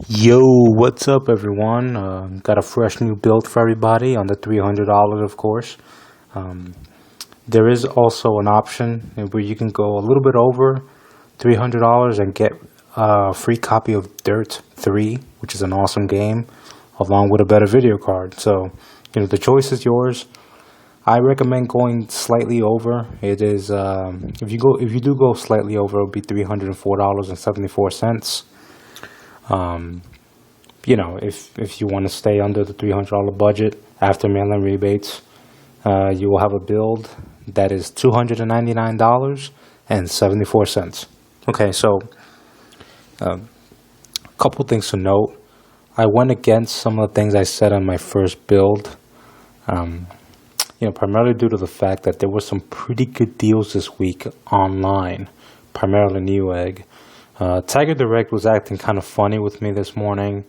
Yo, what's up everyone? Got a fresh new build for everybody on the $300, of course. There is also an option where you can go a little bit over $300 and get a free copy of Dirt 3, which is an awesome game, along with a better video card. So, the choice is yours. I recommend going slightly over. It is if you do go slightly over, it'll be $304.74. If you want to stay under the $300 budget after mail-in rebates, you will have a build that is $299.74. Okay, so a couple things to note. I went against some of the things I said on my first build. Primarily due to the fact that there were some pretty good deals this week online, primarily Newegg. Tiger Direct was acting kind of funny with me this morning.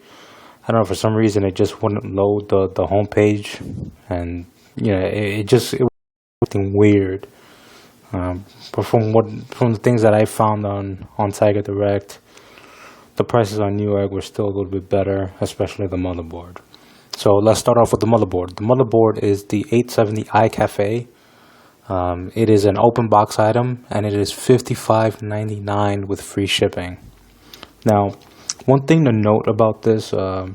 I don't know, for some reason it just wouldn't load the homepage, and it was acting weird. But from the things that I found on Tiger Direct, the prices on Newegg were still a little bit better, especially the motherboard. So let's start off with the motherboard. The motherboard is the A870 Cafe. It is an open box item, and it is $55.99 with free shipping. Now, one thing to note about this, I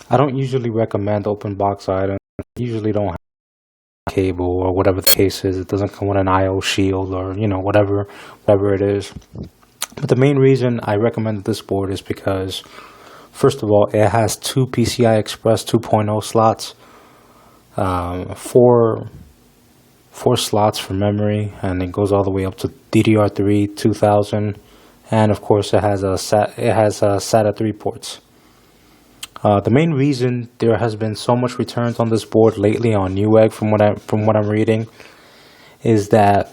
don't usually recommend open box items. I usually don't have a cable or whatever the case is. It doesn't come with an I/O shield or whatever it is. But the main reason I recommend this board is because, first of all, it has two PCI Express 2.0 slots, four slots for memory, and it goes all the way up to DDR3 2000, and of course it has SATA 3 ports. The main reason there has been so much returns on this board lately on Newegg, from what I'm reading, is that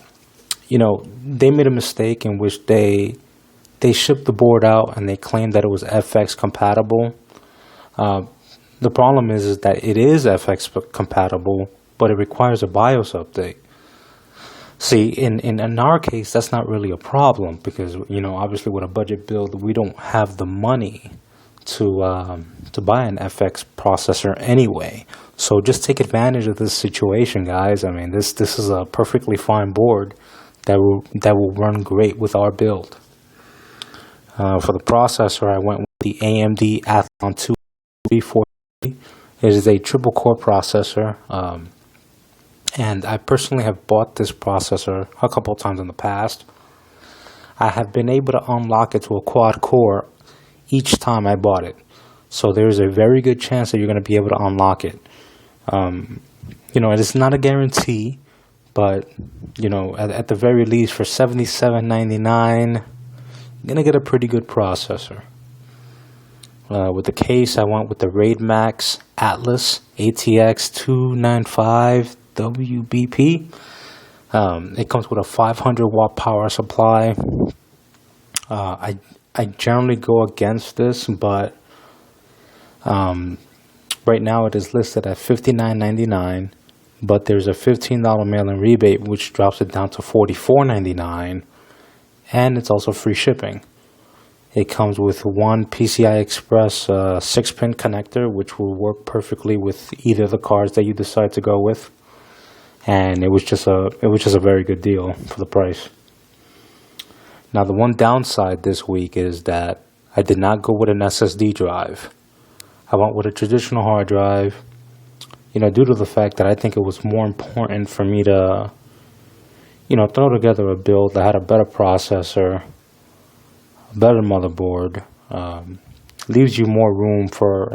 they made a mistake in which they shipped the board out and they claimed that it was FX compatible. The problem is that it is FX compatible, but it requires a BIOS update. See, in our case, that's not really a problem because, obviously with a budget build, we don't have the money to buy an FX processor anyway. So just take advantage of this situation, guys. I mean, this is a perfectly fine board that will run great with our build. For the processor, I went with the AMD Athlon II X3. It is a triple core processor. And I personally have bought this processor a couple of times in the past. I have been able to unlock it to a quad core each time I bought it. So there's a very good chance that you're going to be able to unlock it. It is not a guarantee, but, at the very least for $77.99, you're going to get a pretty good processor. With the case, I went with the RAIDMAX Atlas ATX-295WBP. It comes with a 500 watt power supply. I generally go against this, but right now it is listed at $59.99, but there's a $15 mail-in rebate which drops it down to $44.99, and it's also free shipping. It comes with one PCI Express 6-pin connector, which will work perfectly with either of the cards that you decide to go with. And it was just a very good deal for the price. Now, the one downside this week is that I did not go with an SSD drive. I went with a traditional hard drive, due to the fact that I think it was more important for me to, throw together a build that had a better processor, a better motherboard, leaves you more room for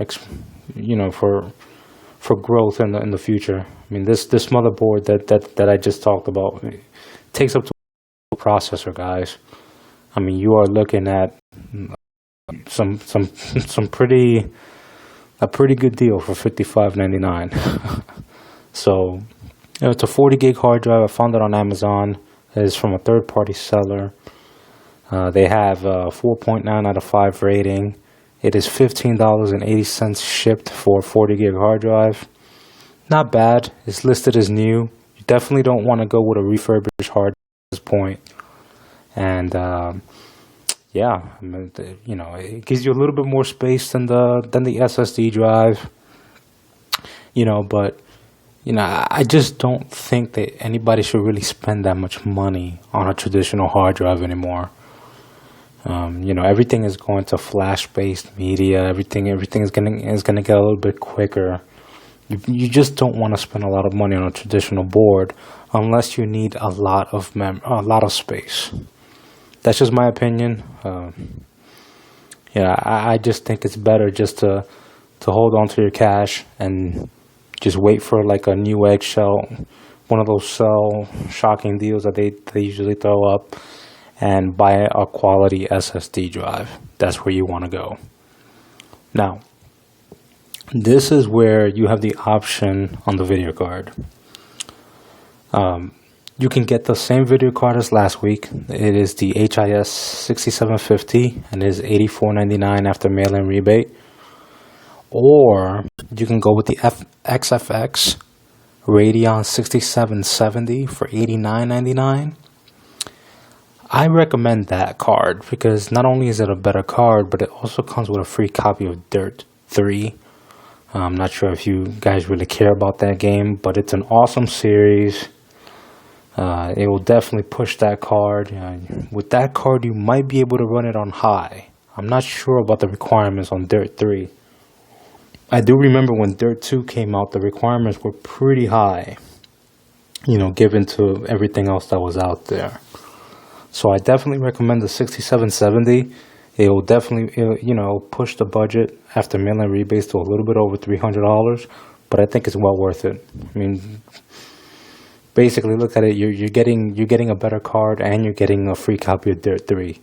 growth in the future. I mean, this motherboard that I just talked about, it takes up to a processor, guys. I mean, you are looking at a pretty good deal for $55.99. So, it's a 40 gig hard drive. I found it on Amazon. It is from a third-party seller. They have a 4.9 out of 5 rating. It is $15.80 shipped for a 40 gig hard drive. Not bad. It's listed as new. You definitely don't want to go with a refurbished hard drive at this point. And yeah, I mean, it gives you a little bit more space than the SSD drive, but I just don't think that anybody should really spend that much money on a traditional hard drive anymore. Everything is going to flash-based media. Everything is gonna get a little bit quicker. You just don't want to spend a lot of money on a traditional board unless you need a lot of space. That's just my opinion. I just think it's better just to hold on to your cash and just wait for like a new eggshell, one of those shocking deals that they usually throw up, and buy a quality SSD drive. That's where you want to go. Now, this is where you have the option on the video card. You can get the same video card as last week. It is the HIS 6750 and it is $84.99 after mail-in rebate. Or you can go with the XFX Radeon 6770 for $89.99. I recommend that card because not only is it a better card, but it also comes with a free copy of Dirt 3. I'm not sure if you guys really care about that game, but it's an awesome series. It will definitely push that card. With that card, you might be able to run it on high. I'm not sure about the requirements on Dirt 3. I do remember when Dirt 2 came out, the requirements were pretty high, given to everything else that was out there. So I definitely recommend the 6770. It will definitely, push the budget after mail-in rebates to a little bit over $300, but I think it's well worth it. I mean, basically, look at it. You're getting a better card and you're getting a free copy of Dirt 3,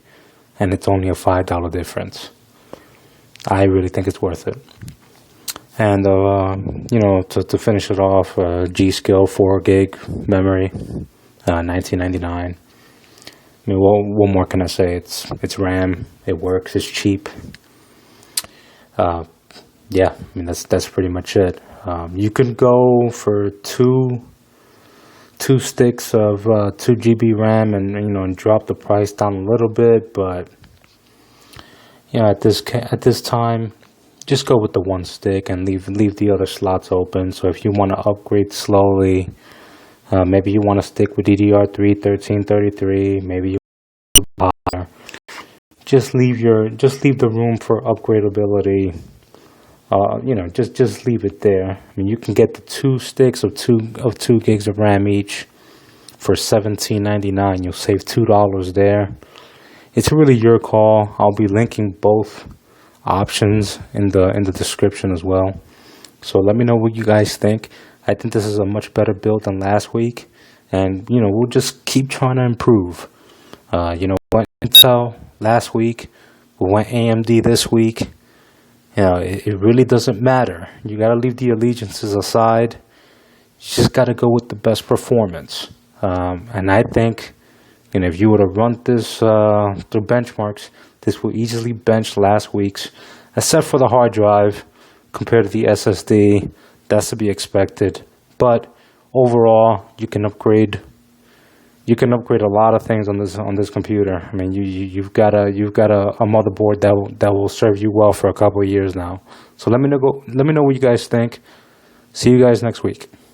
and it's only a $5 difference. I really think it's worth it. And to finish it off, G.SKILL 4 gig memory, $19.99. I mean, what more can I say? It's RAM. It works. It's cheap. Yeah, I mean that's pretty much it. You can go for two sticks of 2 GB RAM and drop the price down a little bit, but at this time, just go with the one stick and leave the other slots open. So if you want to upgrade slowly. Maybe you want to stick with DDR3 1333. Maybe you just leave the room for upgradability. Just leave it there. I mean, you can get the 2 sticks of 2 gigs of RAM each for $17.99. You'll save $2 there. It's really your call. I'll be linking both options in the description as well. So let me know what you guys think. I think this is a much better build than last week, and we'll just keep trying to improve. We went Intel last week, we went AMD this week. It really doesn't matter. You gotta leave the allegiances aside. You just gotta go with the best performance. And I think, if you were to run this through benchmarks, this will easily bench last week's, except for the hard drive compared to the SSD. That's to be expected, but overall, you can upgrade a lot of things on this computer. I mean, you've got a motherboard that will serve you well for a couple of years now. So let me know what you guys think. See you guys next week.